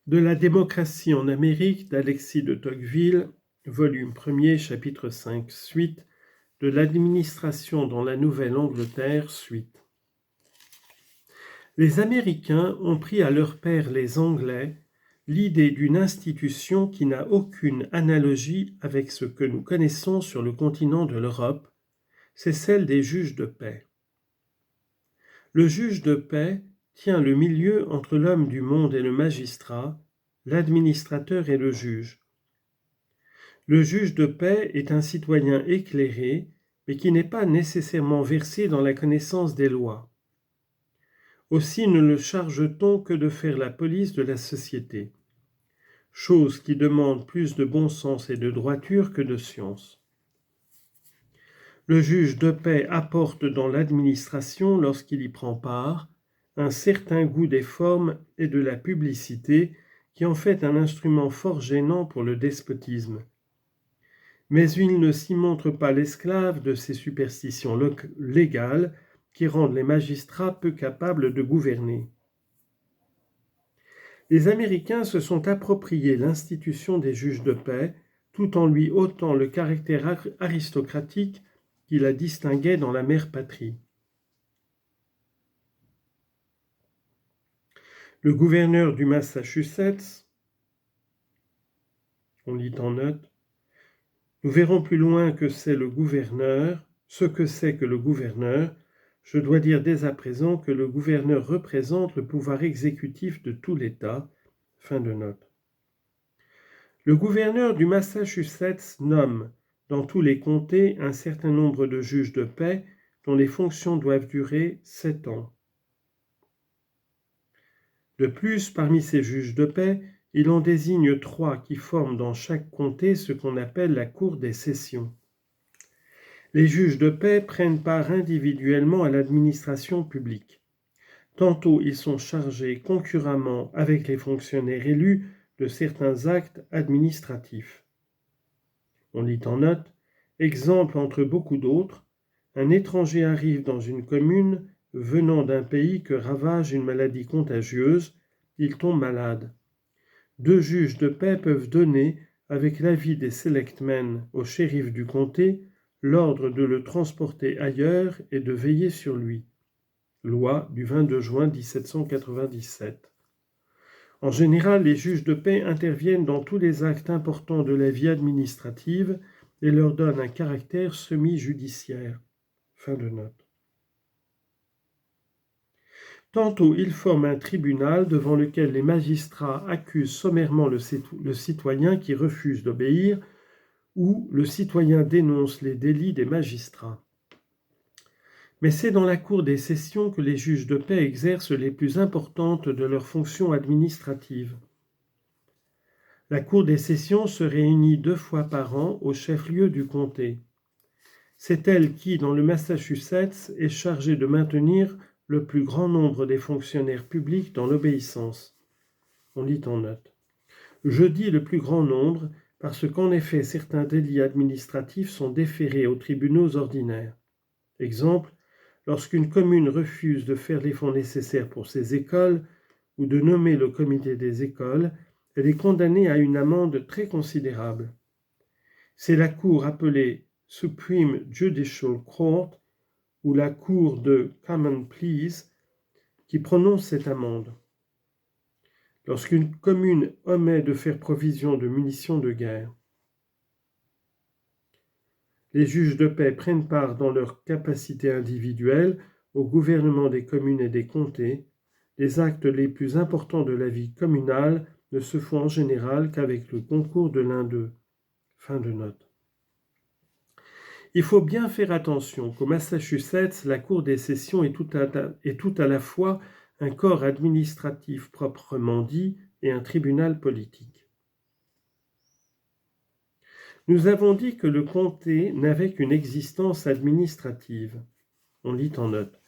De la démocratie en Amérique d'Alexis de Tocqueville, volume 1er, chapitre 5, suite, de l'administration dans la Nouvelle-Angleterre, suite. Les Américains ont pris à leur père les Anglais l'idée d'une institution qui n'a aucune analogie avec ce que nous connaissons sur le continent de l'Europe, c'est celle des juges de paix. Le juge de paix tient le milieu entre l'homme du monde et le magistrat, l'administrateur et le juge. Le juge de paix est un citoyen éclairé, mais qui n'est pas nécessairement versé dans la connaissance des lois. Aussi ne le charge-t-on que de faire la police de la société, chose qui demande plus de bon sens et de droiture que de science. Le juge de paix apporte dans l'administration, lorsqu'il y prend part, un certain goût des formes et de la publicité qui en fait un instrument fort gênant pour le despotisme. Mais il ne s'y montre pas l'esclave de ces superstitions légales qui rendent les magistrats peu capables de gouverner. Les Américains se sont approprié l'institution des juges de paix tout en lui ôtant le caractère aristocratique qui la distinguait dans la mère patrie. Le gouverneur du Massachusetts, on lit en note, nous verrons plus loin que c'est le gouverneur, ce que c'est que le gouverneur. Je dois dire dès à présent que le gouverneur représente le pouvoir exécutif de tout l'État. Fin de note. Le gouverneur du Massachusetts nomme dans tous les comtés un certain nombre de juges de paix dont les fonctions doivent durer 7 ans. De plus, parmi ces juges de paix, il en désigne 3 qui forment dans chaque comté ce qu'on appelle la cour des sessions. Les juges de paix prennent part individuellement à l'administration publique. Tantôt ils sont chargés concurremment avec les fonctionnaires élus de certains actes administratifs. On lit en note, exemple entre beaucoup d'autres, un étranger arrive dans une commune venant d'un pays que ravage une maladie contagieuse, il tombe malade. 2 juges de paix peuvent donner, avec l'avis des selectmen au shérif du comté, l'ordre de le transporter ailleurs et de veiller sur lui. Loi du 22 juin 1797. En général, les juges de paix interviennent dans tous les actes importants de la vie administrative et leur donnent un caractère semi-judiciaire. Fin de note. Tantôt, ils forment un tribunal devant lequel les magistrats accusent sommairement le citoyen qui refuse d'obéir où le citoyen dénonce les délits des magistrats. Mais c'est dans la cour des sessions que les juges de paix exercent les plus importantes de leurs fonctions administratives. La cour des sessions se réunit 2 fois par an au chef-lieu du comté. C'est elle qui, dans le Massachusetts, est chargée de maintenir le plus grand nombre des fonctionnaires publics dans l'obéissance. On lit en note. Je dis le plus grand nombre parce qu'en effet, certains délits administratifs sont déférés aux tribunaux ordinaires. Exemple, lorsqu'une commune refuse de faire les fonds nécessaires pour ses écoles ou de nommer le comité des écoles, elle est condamnée à une amende très considérable. C'est la cour appelée Supreme Judicial Court ou la cour de Common Pleas qui prononce cette amende. Lorsqu'une commune omet de faire provision de munitions de guerre, les juges de paix prennent part dans leur capacité individuelle au gouvernement des communes et des comtés. Les actes les plus importants de la vie communale ne se font en général qu'avec le concours de l'un d'eux. Fin de note. Il faut bien faire attention qu'au Massachusetts, la Cour des sessions est tout à la fois un corps administratif proprement dit et un tribunal politique. Nous avons dit que le comté n'avait qu'une existence administrative. On lit en note.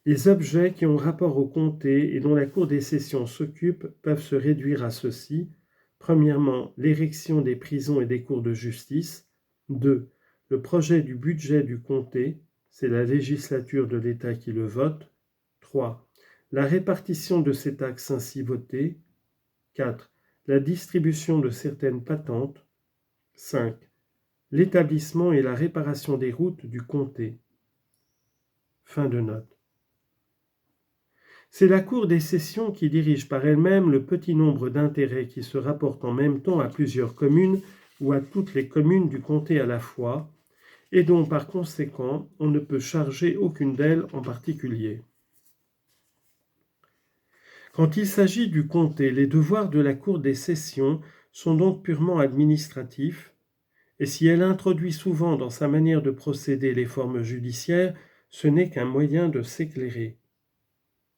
Les objets qui ont rapport au comté et dont la Cour des sessions s'occupe peuvent se réduire à ceci. Premièrement, l'érection des prisons et des cours de justice. 2. Le projet du budget du comté, c'est la législature de l'État qui le vote. 3. La répartition de ces taxes ainsi votées. 4. la distribution de certaines patentes. 5. L'établissement et la réparation des routes du comté. Fin de note. C'est la Cour des cessions qui dirige par elle-même le petit nombre d'intérêts qui se rapportent en même temps à plusieurs communes ou à toutes les communes du comté à la fois, et dont par conséquent on ne peut charger aucune d'elles en particulier. Quand il s'agit du comté, les devoirs de la Cour des cessions sont donc purement administratifs, et si elle introduit souvent dans sa manière de procéder les formes judiciaires, ce n'est qu'un moyen de s'éclairer.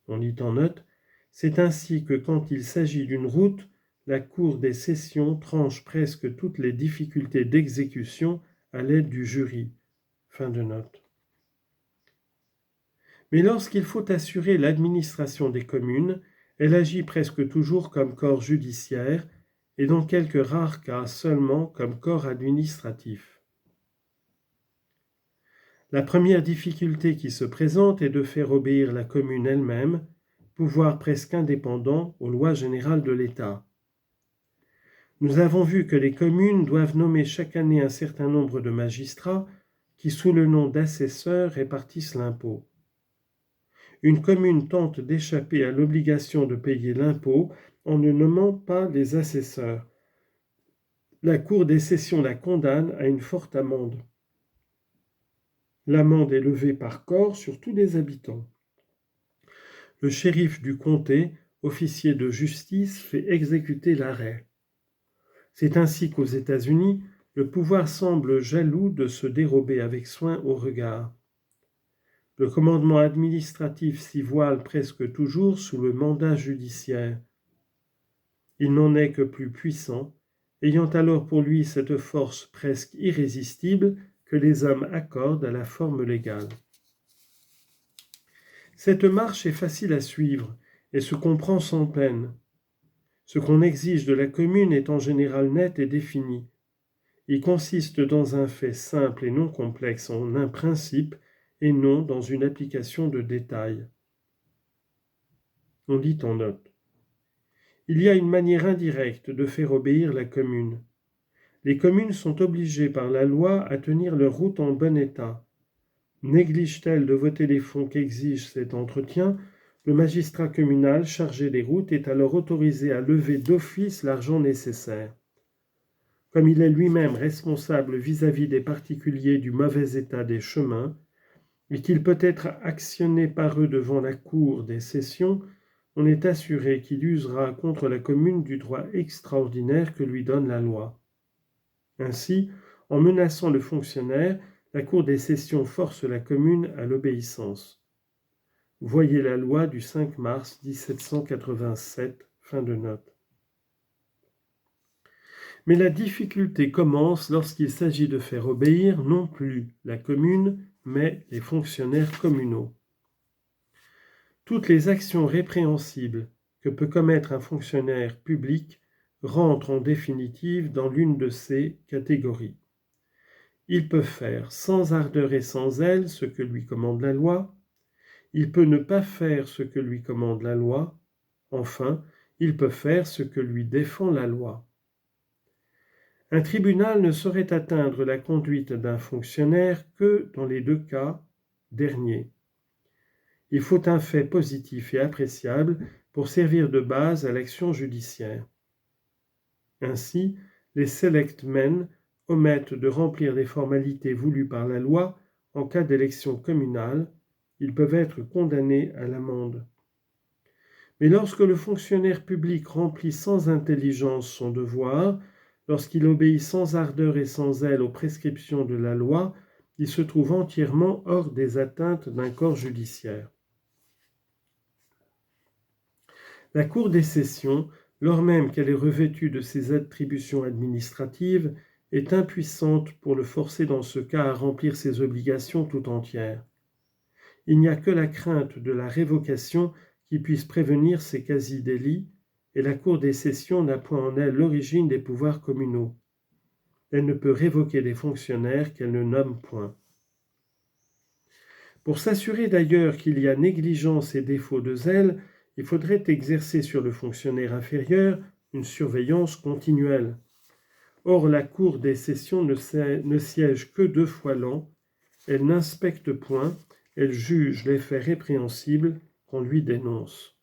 On lit en note, c'est ainsi que quand il s'agit d'une route, la Cour des cessions tranche presque toutes les difficultés d'exécution à l'aide du jury. Fin de note. Mais lorsqu'il faut assurer l'administration des communes, elle agit presque toujours comme corps judiciaire et dans quelques rares cas seulement comme corps administratif. La première difficulté qui se présente est de faire obéir la commune elle-même, pouvoir presque indépendant aux lois générales de l'État. Nous avons vu que les communes doivent nommer chaque année un certain nombre de magistrats qui, sous le nom d'assesseurs, répartissent l'impôt. Une commune tente d'échapper à l'obligation de payer l'impôt en ne nommant pas les assesseurs. La Cour des cessions la condamne à une forte amende. L'amende est levée par corps sur tous les habitants. Le shérif du comté, officier de justice, fait exécuter l'arrêt. C'est ainsi qu'aux États-Unis, le pouvoir semble jaloux de se dérober avec soin au regard. Le commandement administratif s'y voile presque toujours sous le mandat judiciaire. Il n'en est que plus puissant, ayant alors pour lui cette force presque irrésistible que les hommes accordent à la forme légale. Cette marche est facile à suivre et se comprend sans peine. Ce qu'on exige de la commune est en général net et défini. Il consiste dans un fait simple et non complexe, en un principe, et non dans une application de détails. On dit en note. Il y a une manière indirecte de faire obéir la commune. Les communes sont obligées par la loi à tenir leurs routes en bon état. Néglige-t-elle de voter les fonds qu'exige cet entretien, le magistrat communal chargé des routes est alors autorisé à lever d'office l'argent nécessaire. Comme il est lui-même responsable vis-à-vis des particuliers du mauvais état des chemins, et qu'il peut être actionné par eux devant la Cour des cessions, on est assuré qu'il usera contre la commune du droit extraordinaire que lui donne la loi. Ainsi, en menaçant le fonctionnaire, la Cour des cessions force la commune à l'obéissance. Voyez la loi du 5 mars 1787, fin de note. Mais la difficulté commence lorsqu'il s'agit de faire obéir non plus la commune, mais les fonctionnaires communaux. Toutes les actions répréhensibles que peut commettre un fonctionnaire public rentrent en définitive dans l'une de ces catégories. Il peut faire sans ardeur et sans zèle ce que lui commande la loi, il peut ne pas faire ce que lui commande la loi, enfin, il peut faire ce que lui défend la loi. Un tribunal ne saurait atteindre la conduite d'un fonctionnaire que dans les deux cas derniers. Il faut un fait positif et appréciable pour servir de base à l'action judiciaire. Ainsi, les selectmen omettent de remplir les formalités voulues par la loi en cas d'élection communale, ils peuvent être condamnés à l'amende. Mais lorsque le fonctionnaire public remplit sans intelligence son devoir, lorsqu'il obéit sans ardeur et sans zèle aux prescriptions de la loi, il se trouve entièrement hors des atteintes d'un corps judiciaire. La Cour des cessions, lors même qu'elle est revêtue de ses attributions administratives, est impuissante pour le forcer dans ce cas à remplir ses obligations tout entières. Il n'y a que la crainte de la révocation qui puisse prévenir ces quasi-délits, et la Cour des cessions n'a point en elle l'origine des pouvoirs communaux. Elle ne peut révoquer des fonctionnaires qu'elle ne nomme point. Pour s'assurer d'ailleurs qu'il y a négligence et défaut de zèle, il faudrait exercer sur le fonctionnaire inférieur une surveillance continuelle. Or, la Cour des sessions ne siège que 2 fois l'an, elle n'inspecte point, elle juge les faits répréhensibles qu'on lui dénonce.